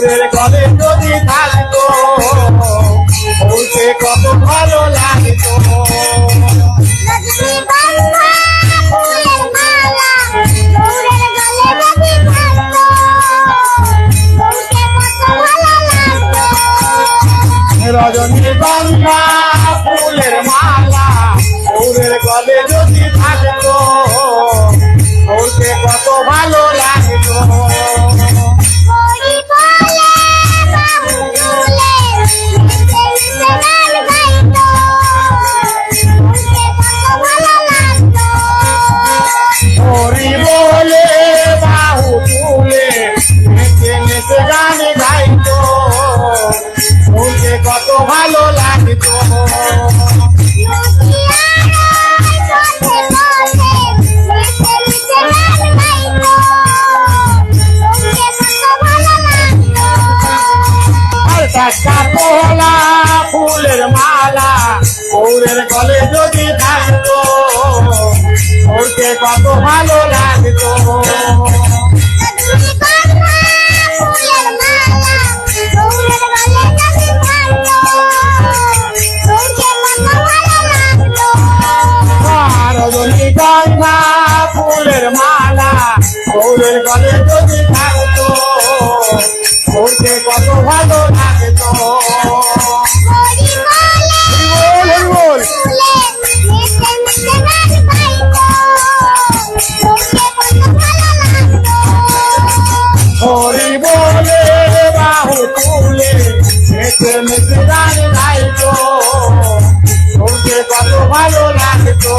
গৌরের গলে যদি থাকতো বলতে কত ভালো লাগতো। রজনীগন্ধা ফুলের মালা গৌরের গলে যদি থাকতো বলতে কত ভালো লাগতো। হরি বলে বাহু তুলে নেচে নেচে গান গাইতো বলতে কত ভালো লাগতো। একটা পোলা ফুলের মালা গৌরের গলে যদি থাকতো বলতে কত ভালো লাগতো। রজনীগন্ধা ফুলের মালা গৌরের গলে যদি থাকতো বলতে কত ভালো লাগতো। হরি বলে বাহু তুলে নেচে নেচে গান গাইতো বলতে কত ভালো লাগতো।